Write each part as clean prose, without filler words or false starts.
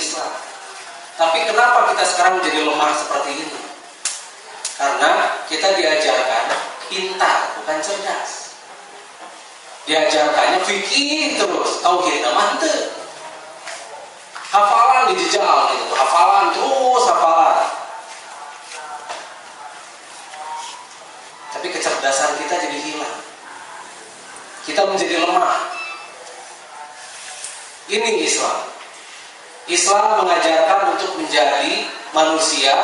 Islam. Tapi kenapa kita sekarang menjadi lemah seperti ini? Karena kita diajarkan pintar, bukan cerdas. Diajarkannya fikih terus, tauhid mantep. Hafalan dijejal gitu, hafalan terus hafalan. Tapi kecerdasan kita jadi hilang. Kita menjadi lemah. Ini Islam. Islam mengajarkan untuk menjadi manusia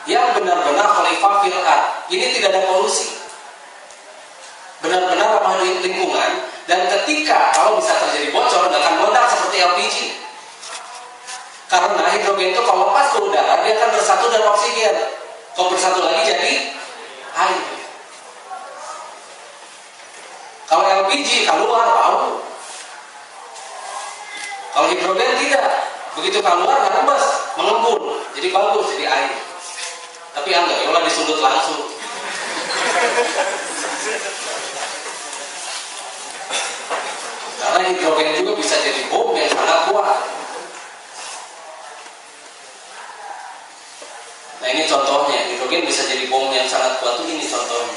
yang benar-benar khalifah fil ard. Ini tidak ada polusi. Benar-benar ramah lingkungan, dan ketika kalau bisa terjadi bocor nggak akan meledak seperti LPG. Karena hidrogen itu kalau lepas ke udara dia akan bersatu dengan oksigen. Kalau bersatu lagi jadi air. Kalau LPG keluar bau. Kalau hidrogen tidak, begitu keluar nggak rembes, mengembun, jadi bagus, jadi air. Tapi enggak, yola disundut langsung. Karena hidrogen juga bisa jadi bom yang sangat kuat. Nah ini contohnya, hidrogen bisa jadi bom yang sangat kuat tuh, ini contohnya.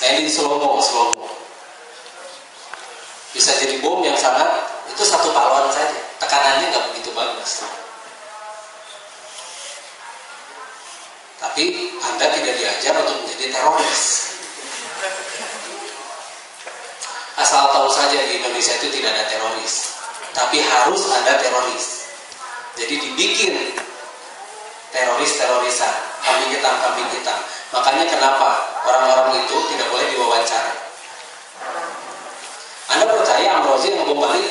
Nah ini slow-mo. Bisa jadi bom yang sangat, itu satu paluan saja. Tekanannya nggak begitu bagus. Tapi Anda tidak diajar untuk menjadi teroris. Asal tahu saja di Indonesia itu tidak ada teroris. Tapi harus ada teroris. Jadi dibikin teroris-terorisan, kambing hitam. Makanya kenapa orang-orang itu tidak boleh diwawancara. Anda percaya Amrozi yang ngebom Bali?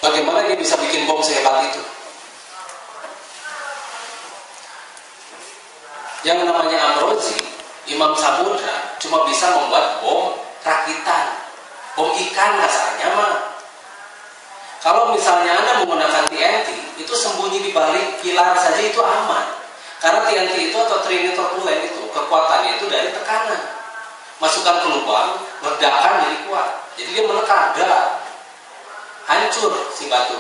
Bagaimana dia bisa bikin bom sehebat itu? Yang namanya Amrozi, Imam Samudra cuma bisa membuat bom rakitan, bom ikan kasarnya mah. Kalau misalnya Anda menggunakan TNT, itu sembunyi di balik pilar saja itu aman. Karena TNT itu atau trinitrotoluen itu kekuatannya itu dari tekanan. Masukkan ke lubang, ledakan jadi kuat. Jadi dia menekan, hancur si batu.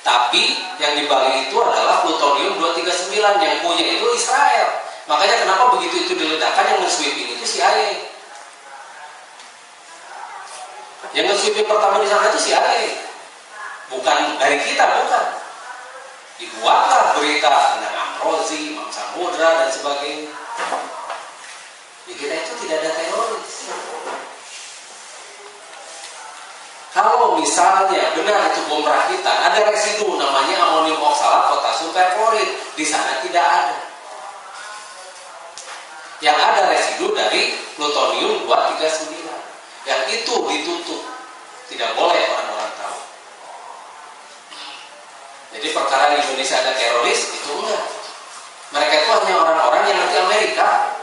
Tapi yang di Bali itu adalah plutonium 239 yang punya itu Israel. Makanya kenapa begitu itu diledakkan yang nge-sweeping itu CIA. Yang nge-sweeping pertama di sana itu CIA. Bukan dari kita, bukan. Dibuatlah berita tentang Amrozi, Imam Samudra dan sebagainya. Di kita itu tidak ada teroris. Kalau misalnya benar itu bom rakitan, ada residu namanya amonium oksalat, potasium perklorid. Di sana tidak ada. Yang ada residu dari plutonium 239. Yang itu ditutup. Tidak boleh orang-orang tahu. Jadi perkara di Indonesia ada teroris, itu enggak. Mereka itu hanya orang-orang yang anti Amerika.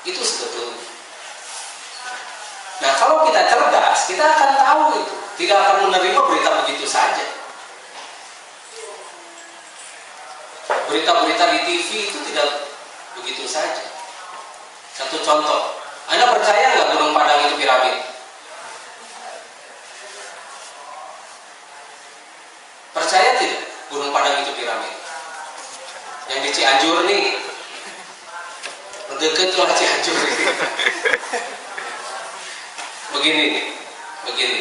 Itu sebetulnya. Nah kalau kita cerdas, kita akan tahu itu. Tidak akan menerima berita begitu saja. Berita-berita di TV itu tidak begitu saja. Satu contoh, Anda percaya nggak Gunung Padang itu piramid? Percaya tidak Gunung Padang itu piramid? Yang di Cianjur nih, dekat lah Cianjur ini. Begini.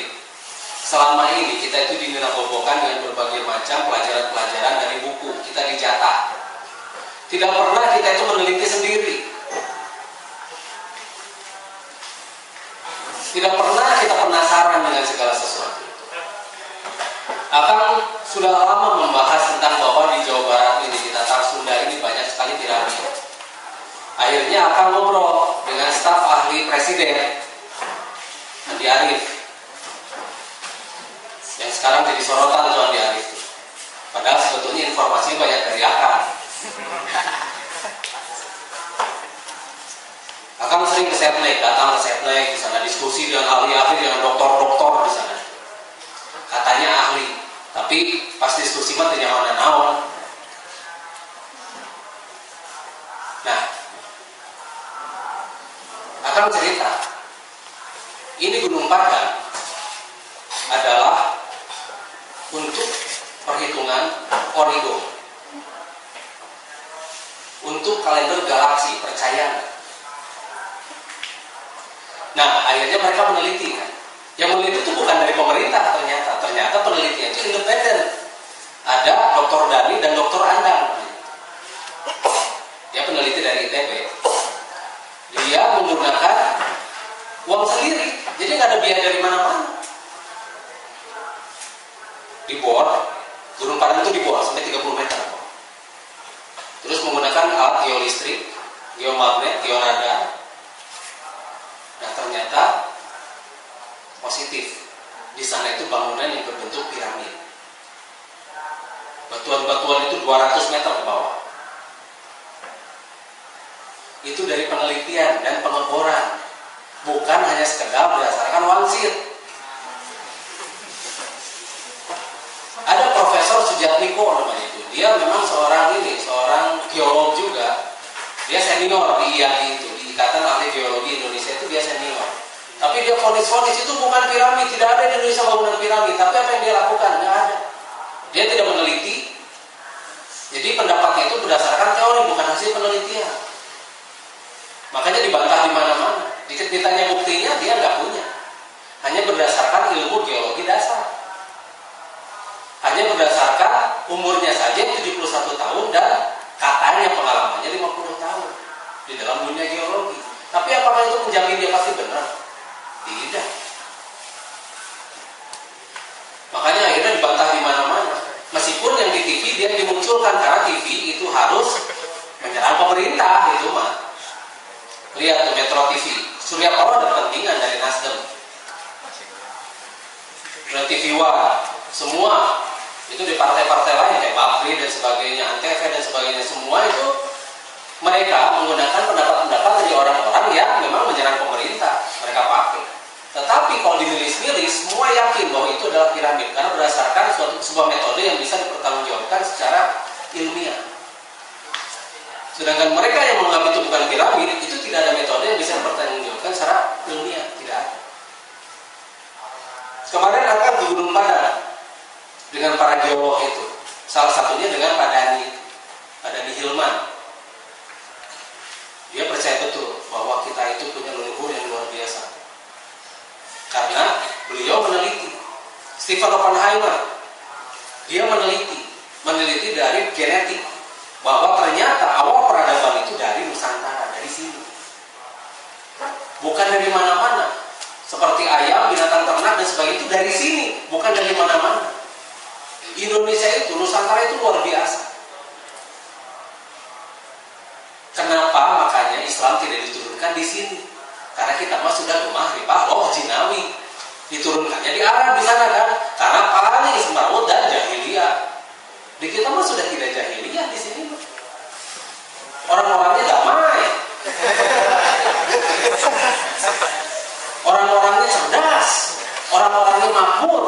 Selama ini kita itu dininabobokan dengan berbagai macam pelajaran-pelajaran dari buku. Kita dijatah. Tidak pernah kita itu meneliti sendiri. Tidak pernah kita penasaran dengan segala sesuatu. Akang sudah lama membahas tentang bahwa di Jawa Barat ini, di Tatar Sunda ini banyak sekali piramid. Akhirnya Akang ngobrol dengan staf ahli presiden, Andi Arief, yang sekarang jadi sorotan itu Andi Arief. Padahal sebetulnya informasinya banyak dari Akang. Akang sering ke Setnek, datang ke Setnek, di sana diskusi dengan ahli-ahli, dengan dokter-dokter di sana. Katanya ahli, tapi pas diskusi mah tidak naon. Nah, Akang cerita, ini Gunung Padang adalah untuk perhitungan Origo, untuk kalender galaksi, percaya nggak? Nah, akhirnya mereka meneliti kan. Yang meneliti itu bukan dari pemerintah ternyata penelitian itu independen. Ada Dr. Dani dan Dr. Andang. Dia peneliti dari ITB. Dia menggunakan uang sendiri, jadi nggak ada biaya dari mana-mana. Dibor, Gunung Padang itu dibor sampai 30 meter. Terus menggunakan alat geolistrik, geomagnet, georadar. Nah, ternyata positif. Di sana itu bangunan yang berbentuk piramid. Batuan-batuan itu 200 meter ke bawah. Itu dari penelitian dan pengeboran, bukan hanya sekedar berdasarkan wangsit. Ada Profesor Sujatmiko namanya itu. Dia memang seorang geolog juga. Dia senior di IAI itu, di Ikatan Ahli Geologi Indonesia itu dia senior. Tapi dia vonis itu bukan piramid, tidak ada di Indonesia bangunan piramid. Tapi apa yang dia lakukan? Nggak ada. Dia tidak meneliti. Jadi pendapatnya itu berdasarkan teori, bukan hasil penelitian. Makanya dibantah di mana-mana. Ditanya buktinya, dia nggak punya. Hanya berdasarkan ilmu geologi dasar. Hanya berdasarkan umurnya saja 71 tahun dan katanya pengalamannya 50 tahun di dalam dunia geologi. Tapi apakah itu menjamin dia pasti benar? Tidak. Makanya akhirnya dibantah di mana-mana. Meskipun yang di TV dia dimunculkan, karena TV itu harus menyerang pemerintah, itu mah. Lihat tuh Metro TV, Surya Paloh ada kepentingan dari Nasdem. Dan TV One, semua itu di partai-partai lain kayak Bakri dan sebagainya, Antv dan sebagainya, semua itu mereka menggunakan pendapat-pendapat dari orang-orang yang memang menyerang pemerintah, mereka pakai. Tetapi kalau dirilis-rilis, semua yakin bahwa itu adalah piramid karena berdasarkan sebuah metode yang bisa dipertanggungjawabkan secara ilmiah. Sedangkan mereka yang menganggap itu bukan piramid, itu tidak ada metode yang bisa dipertanggungjawabkan secara ilmiah, tidak ada. Kemarin akan di Gunung Padang dengan para geolog itu, salah satunya dengan Pak Dani Hilman. Dia percaya betul bahwa kita itu punya leluhur yang luar biasa. Karena beliau meneliti. Stephen Oppenheimer, dia meneliti dari genetik bahwa ternyata awal peradaban itu dari Nusantara, dari sini. Bukan dari mana-mana. Seperti ayam, binatang ternak dan sebagainya itu dari sini, bukan dari mana-mana. Indonesia itu, Nusantara itu luar biasa. Kenapa makanya Islam tidak diturunkan di sini? Karena kita mah sudah gemah ribah loh Jinawi. Diturunkannya di Arab di sana kan? Karena paling semrawut dan jahiliyah. Di kita mah sudah tidak jahiliyah di sini. Orang-orangnya damai. Orang-orangnya cerdas. Orang-orangnya makmur.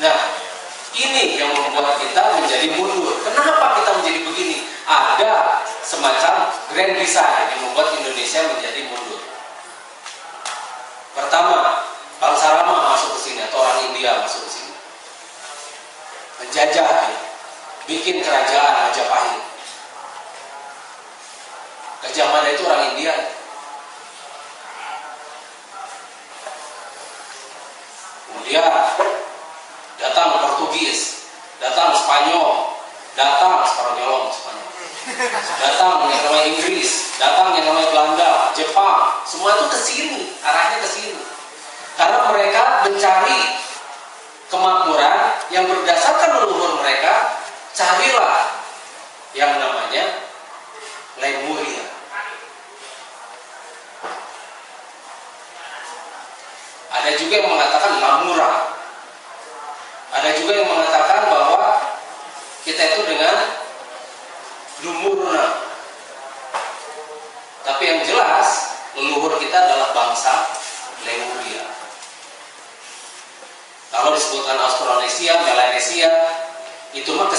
Nah, ini yang membuat kita menjadi mundur. Kenapa kita menjadi begini? Ada semacam grand design yang membuat Indonesia menjadi mundur. Pertama, bangsa Rama masuk ke sini atau orang India masuk ke sini, menjajah, bikin kerajaan Majapahit. Gajah Mada itu orang India. Kemudian datang Portugis, datang Spanyol, datang Spanyol, datang yang namanya Inggris, datang yang namanya Belanda, Jepang, semua itu ke sini, arahnya ke sini. Karena mereka mencari kemakmuran yang berdasarkan leluhur mereka, carilah yang namanya Lemuria. Ada juga yang mengatakan Lamura. Ada juga yang mengatakan bahwa kita itu dengan Lumurna. Tapi yang jelas leluhur kita adalah bangsa Lemuria. Kalau disebutkan Austronesia, Melanesia, itu mah